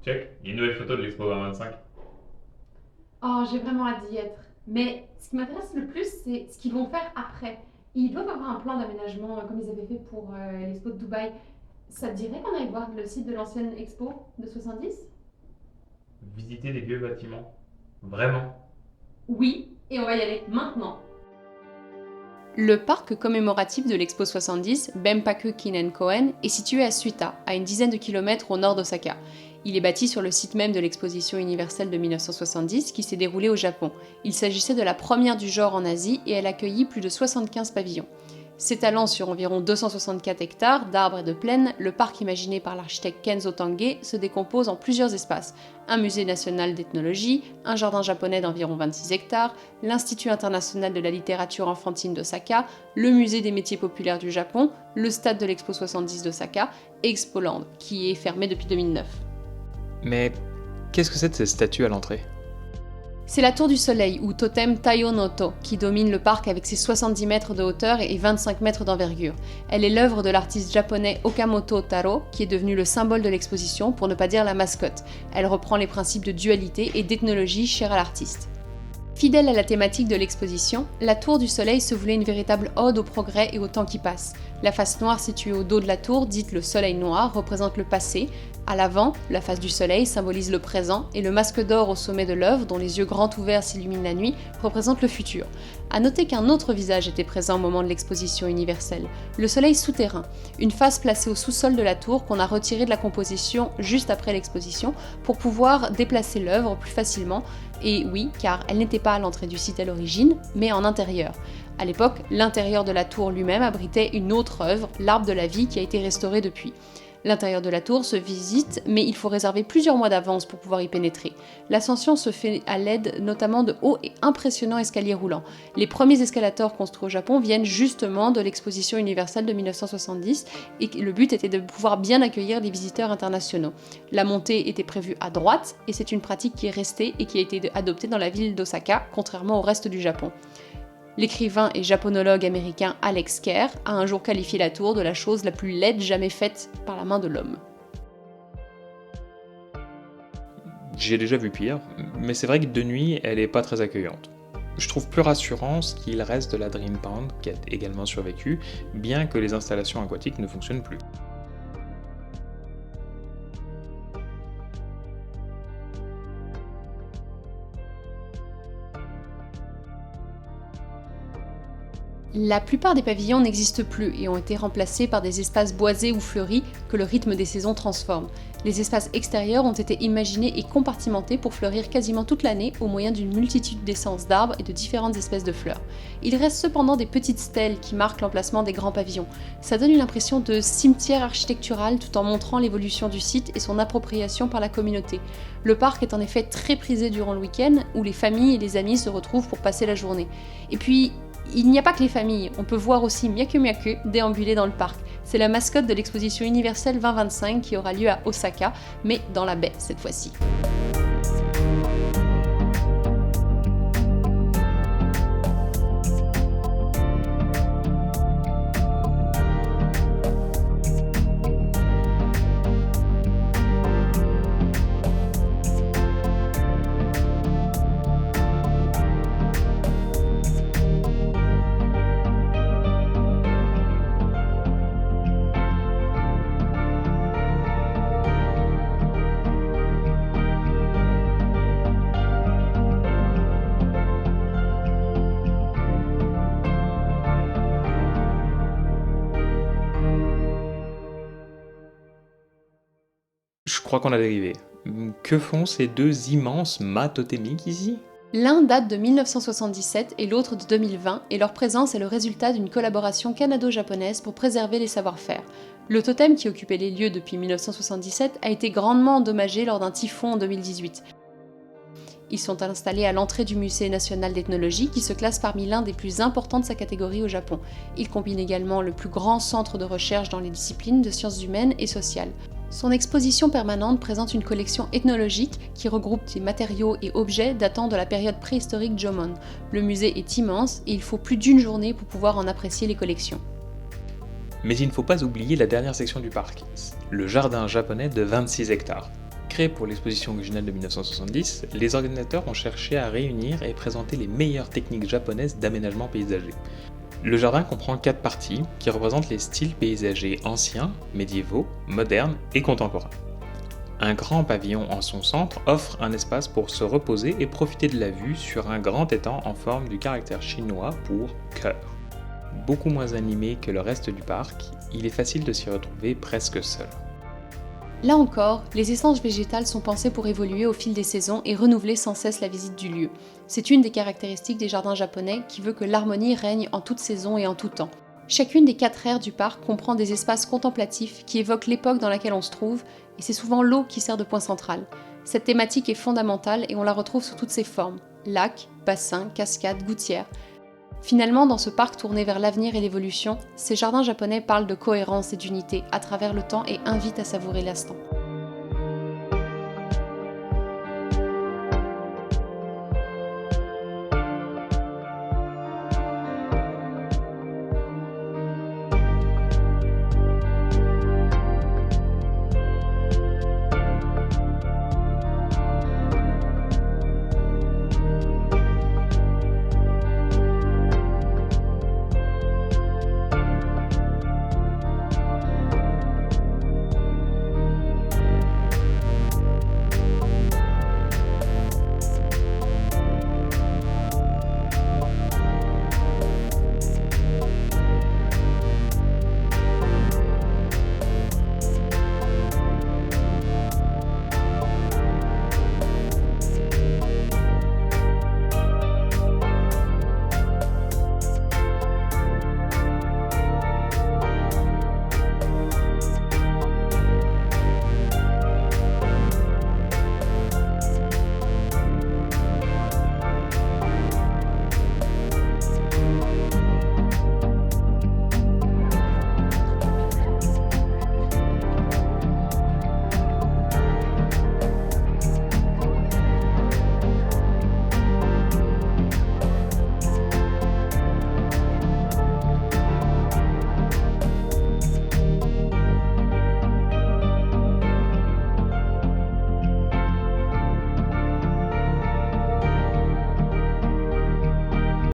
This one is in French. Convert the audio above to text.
Check, il y a une nouvelle photo de l'Expo 2025. Oh, j'ai vraiment hâte d'y être. Mais ce qui m'intéresse le plus, c'est ce qu'ils vont faire après. Ils doivent avoir un plan d'aménagement comme ils avaient fait pour l'expo de Dubaï. Ça te dirait qu'on aille voir le site de l'ancienne expo de 70? Visiter des vieux bâtiments. Vraiment. Oui, et on va y aller maintenant. Le parc commémoratif de l'Expo 70, Benpaku Kinen-koen, est situé à Suita, à une dizaine de kilomètres au nord d'Osaka. Il est bâti sur le site même de l'exposition universelle de 1970 qui s'est déroulée au Japon. Il s'agissait de la première du genre en Asie et elle accueillit plus de 75 pavillons. S'étalant sur environ 264 hectares d'arbres et de plaines, le parc imaginé par l'architecte Kenzo Tange se décompose en plusieurs espaces. Un musée national d'ethnologie, un jardin japonais d'environ 26 hectares, l'Institut international de la littérature enfantine d'Osaka, le musée des métiers populaires du Japon, le stade de l'Expo 70 d'Osaka et Expoland, qui est fermé depuis 2009. Mais qu'est-ce que c'est de ces statues à l'entrée? C'est la tour du soleil, ou totem Taiyo no To, qui domine le parc avec ses 70 mètres de hauteur et 25 mètres d'envergure. Elle est l'œuvre de l'artiste japonais Okamoto Taro, qui est devenu le symbole de l'exposition, pour ne pas dire la mascotte. Elle reprend les principes de dualité et d'ethnologie chers à l'artiste. Fidèle à la thématique de l'exposition, la tour du soleil se voulait une véritable ode au progrès et au temps qui passe. La face noire située au dos de la tour, dite le soleil noir, représente le passé. À l'avant, la face du soleil symbolise le présent et le masque d'or au sommet de l'œuvre, dont les yeux grands ouverts s'illuminent la nuit, représente le futur. À noter qu'un autre visage était présent au moment de l'exposition universelle, le soleil souterrain, une face placée au sous-sol de la tour qu'on a retirée de la composition juste après l'exposition pour pouvoir déplacer l'œuvre plus facilement. Et oui, car elle n'était pas à l'entrée du site à l'origine, mais en intérieur. À l'époque, l'intérieur de la tour lui-même abritait une autre œuvre, l'Arbre de la vie, qui a été restauré depuis. L'intérieur de la tour se visite, mais il faut réserver plusieurs mois d'avance pour pouvoir y pénétrer. L'ascension se fait à l'aide notamment de hauts et impressionnants escaliers roulants. Les premiers escalators construits au Japon viennent justement de l'exposition universelle de 1970 et le but était de pouvoir bien accueillir les visiteurs internationaux. La montée était prévue à droite et c'est une pratique qui est restée et qui a été adoptée dans la ville d'Osaka, contrairement au reste du Japon. L'écrivain et japonologue américain Alex Kerr a un jour qualifié la tour de la chose la plus laide jamais faite par la main de l'homme. J'ai déjà vu pire, mais c'est vrai que de nuit, elle est pas très accueillante. Je trouve plus rassurant ce qu'il reste de la Dream Pond, qui a également survécu, bien que les installations aquatiques ne fonctionnent plus. La plupart des pavillons n'existent plus et ont été remplacés par des espaces boisés ou fleuris que le rythme des saisons transforme. Les espaces extérieurs ont été imaginés et compartimentés pour fleurir quasiment toute l'année au moyen d'une multitude d'essences d'arbres et de différentes espèces de fleurs. Il reste cependant des petites stèles qui marquent l'emplacement des grands pavillons. Ça donne une impression de cimetière architectural tout en montrant l'évolution du site et son appropriation par la communauté. Le parc est en effet très prisé durant le week-end où les familles et les amis se retrouvent pour passer la journée. Et puis, il n'y a pas que les familles, on peut voir aussi Myaku Myaku déambuler dans le parc. C'est la mascotte de l'exposition universelle 2025 qui aura lieu à Osaka, mais dans la baie cette fois-ci. Je crois qu'on a dérivé. Que font ces deux immenses mâts totémiques ici? L'un date de 1977 et l'autre de 2020, et leur présence est le résultat d'une collaboration canado-japonaise pour préserver les savoir-faire. Le totem, qui occupait les lieux depuis 1977, a été grandement endommagé lors d'un typhon en 2018. Ils sont installés à l'entrée du Musée national d'ethnologie, qui se classe parmi l'un des plus importants de sa catégorie au Japon. Il combine également le plus grand centre de recherche dans les disciplines de sciences humaines et sociales. Son exposition permanente présente une collection ethnologique qui regroupe des matériaux et objets datant de la période préhistorique Jomon. Le musée est immense et il faut plus d'une journée pour pouvoir en apprécier les collections. Mais il ne faut pas oublier la dernière section du parc, le jardin japonais de 26 hectares. Créé pour l'exposition originale de 1970, les organisateurs ont cherché à réunir et présenter les meilleures techniques japonaises d'aménagement paysager. Le jardin comprend 4 parties qui représentent les styles paysagers anciens, médiévaux, modernes et contemporains. Un grand pavillon en son centre offre un espace pour se reposer et profiter de la vue sur un grand étang en forme du caractère chinois pour cœur. Beaucoup moins animé que le reste du parc, il est facile de s'y retrouver presque seul. Là encore, les essences végétales sont pensées pour évoluer au fil des saisons et renouveler sans cesse la visite du lieu. C'est une des caractéristiques des jardins japonais qui veut que l'harmonie règne en toute saison et en tout temps. Chacune des 4 aires du parc comprend des espaces contemplatifs qui évoquent l'époque dans laquelle on se trouve, et c'est souvent l'eau qui sert de point central. Cette thématique est fondamentale et on la retrouve sous toutes ses formes, lacs, bassins, cascades, gouttières. Finalement, dans ce parc tourné vers l'avenir et l'évolution, ces jardins japonais parlent de cohérence et d'unité à travers le temps et invitent à savourer l'instant.